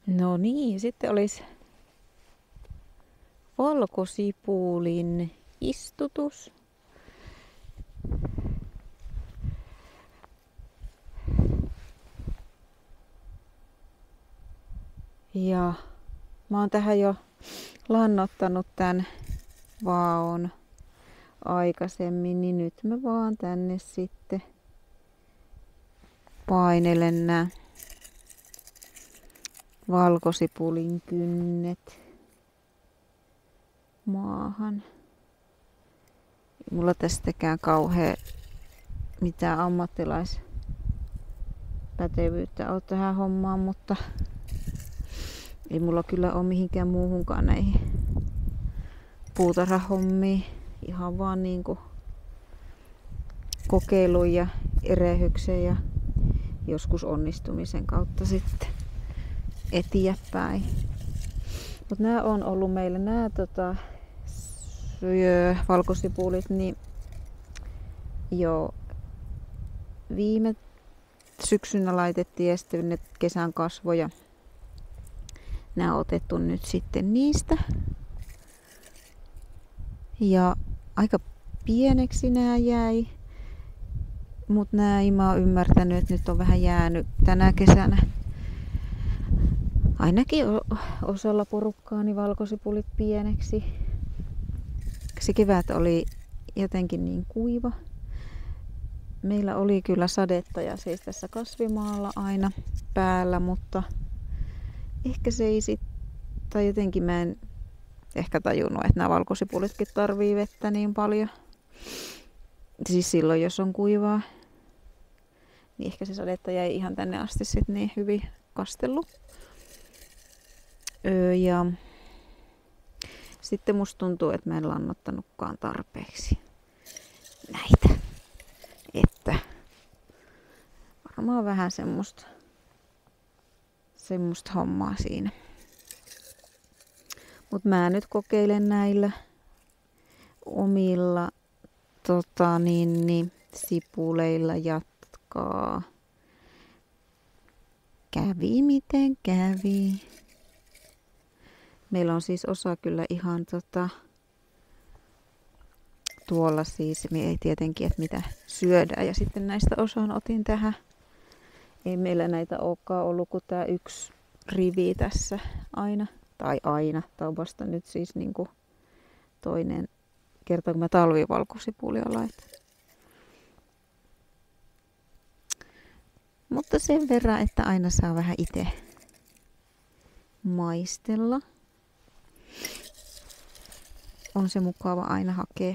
No niin, sitten olisi valkosipulin istutus. Ja mä oon tähän jo lannottanut tän vaon aikaisemmin, niin nyt mä vaan tänne sitten painelen nää valkosipulin kynnet maahan. Ei mulla tästäkään kauhean mitään ammattilaispätevyyttä ole tähän hommaan, mutta ei mulla kyllä ole mihinkään muuhunkaan näihin puutarhahommiin. Ihan vaan niinku kokeilun ja erehyksen ja joskus onnistumisen kautta sitten eteenpäin. Mut nää on ollut meillä nää valkosipulit niin jo viime syksynä laitettiin ja sitten ne kesän kasvoja. Nää on otettu nyt sitten niistä. Ja aika pieneksi nää jäi. Mut mä oon ymmärtänyt, että nyt on vähän jäänyt tänä kesänä. Ainakin osalla porukkaa niin valkosipulit pieneksi. Se kevät oli jotenkin niin kuiva. Meillä oli kyllä sadetta ja siis tässä kasvimaalla aina päällä, mutta ehkä se ei sit, tai jotenkin mä en ehkä tajunnut, että nämä valkosipulitkin tarvii vettä niin paljon. Siis silloin, jos on kuivaa, niin ehkä se sadetta jäi ihan tänne asti sit niin hyvin kastellut. Ja sitten musta tuntuu, että mä en lannottanutkaan tarpeeksi näitä. Että varmaan vähän semmoista hommaa siinä. Mut mä nyt kokeilen näillä omilla sipuleilla jatkaa. Kävi miten kävi. Meillä on siis osa kyllä ihan tuolla siis, me ei tietenkin, että mitä syödään. Ja sitten näistä osan otin tähän. Ei meillä näitä olekaan ollut kuin tää yksi rivi tässä aina. Tai aina. Tää on vasta nyt siis niinku toinen kerta, kun mä talvivalkosipulia laitan. Mutta sen verran, että aina saa vähän itse maistella. On se mukava aina hakea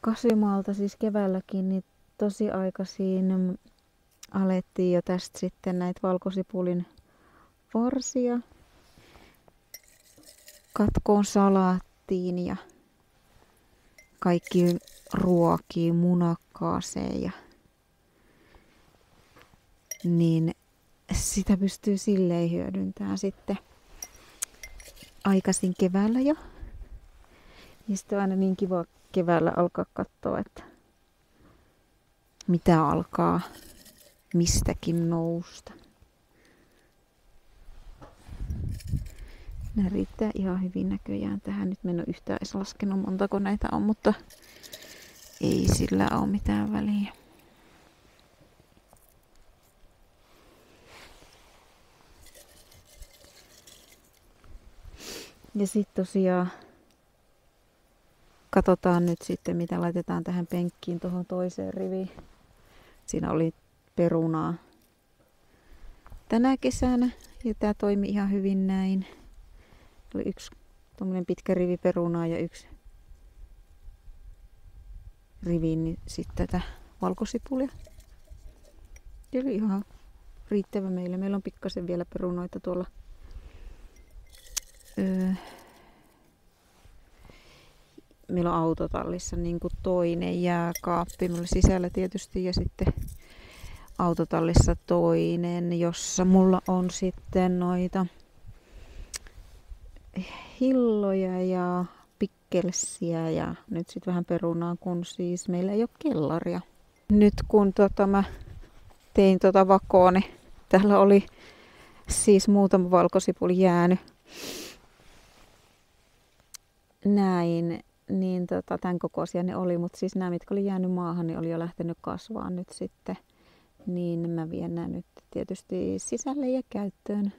kasvimaalta siis keväälläkin, niin tosi aikaisin alettiin jo tästä sitten näitä valkosipulin varsia katkoon salaattiin ja kaikki ruokiin, munakkaaseen ja niin sitä pystyy silleen hyödyntämään sitten aikaisin keväällä jo. Ja sitten on aina niin kiva keväällä alkaa katsoa, että mitä alkaa mistäkin nousta. Nämä riittää ihan hyvin näköjään tähän. Nyt en ole yhtään edes laskenut montako näitä on, mutta ei sillä ole mitään väliä. Ja sitten tosiaan katsotaan nyt sitten, mitä laitetaan tähän penkkiin tuohon toiseen riviin. Siinä oli perunaa tänä kesänä ja tämä toimi ihan hyvin näin. Oli yksi tommonen pitkä rivi perunaa ja yksi rivi niin sitten tätä valkosipulia. Se oli ihan riittävä meille. Meillä on pikkasen vielä perunoita tuolla meillä on autotallissa niin kuin toinen jääkaappi. Meillä sisällä tietysti ja sitten autotallissa toinen, jossa mulla on sitten noita hilloja ja pikkelsiä ja nyt sitten vähän perunaa, kun siis meillä ei ole kellaria. Nyt kun mä tein vakoa, niin täällä oli siis muutama valkosipuli jäänyt näin, niin tämän kokoisia ne oli, mutta siis nämä, mitkä oli jäänyt maahan, niin oli jo lähtenyt kasvaa nyt sitten. Niin mä vien nämä nyt tietysti sisälle ja käyttöön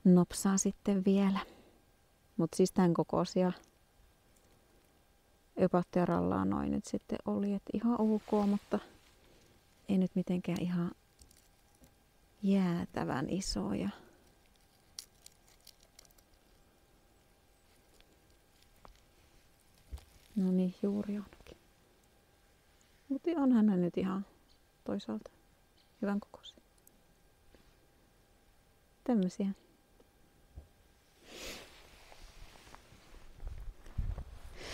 nopsaa sitten vielä. Mutta siis tämän kokoisia öpatterallaan noin nyt sitten oli, että ihan ok, mutta ei nyt mitenkään ihan jäätävän isoja. No niin, juuri onkin. Mutta onhan ne nyt ihan toisaalta hyvän kokoisia. Tämmösiä.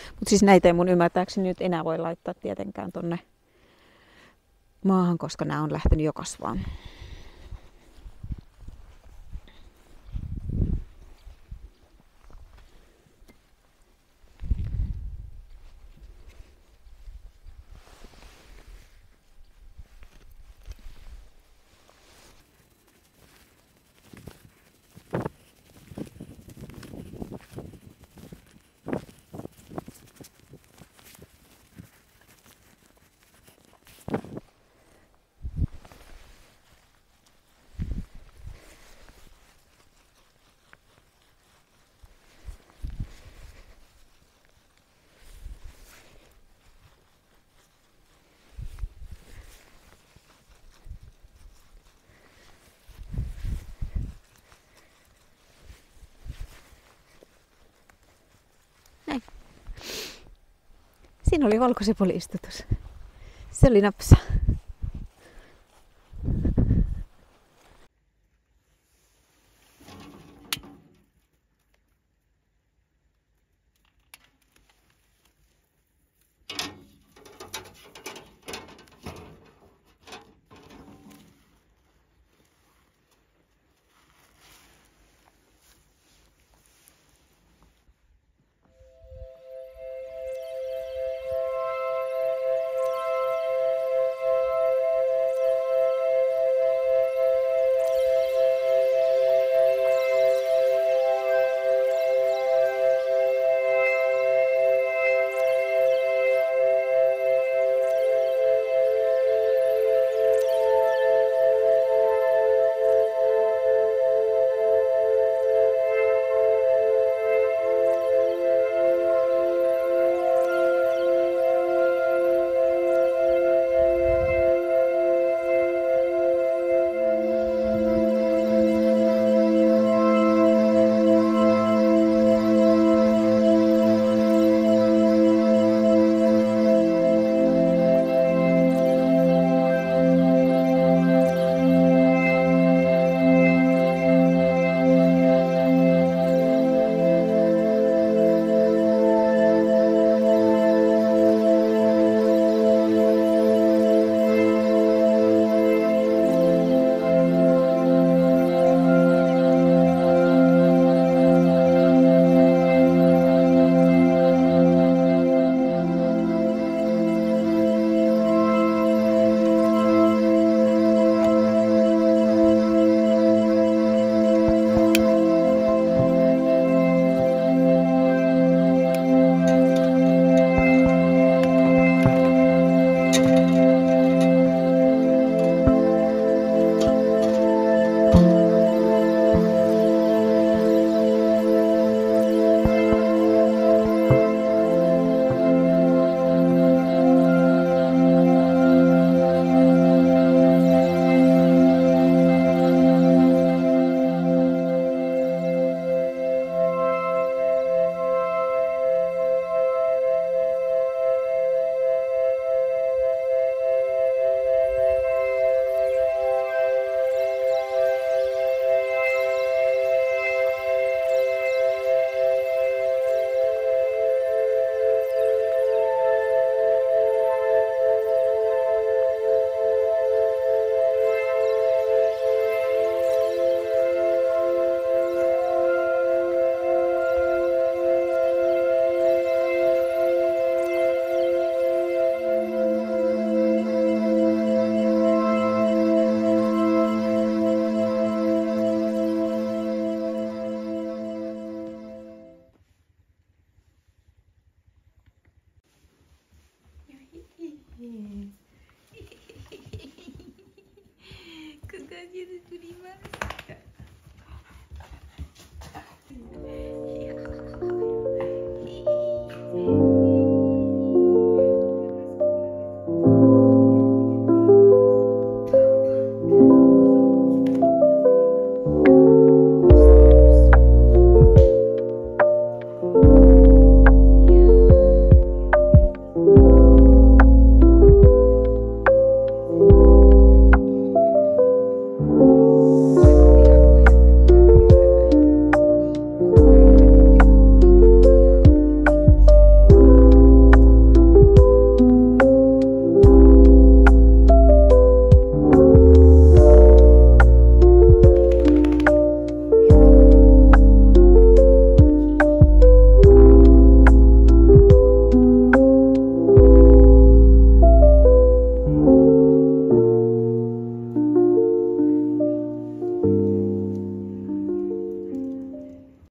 Mutta siis näitä ei mun ymmärtääkseni nyt enää voi laittaa tietenkään tonne maahan, koska nämä on lähtenyt jo kasvaan. Näin. Siinä oli valkosipuli-istutus. Se oli napsa. Dia tuli mas.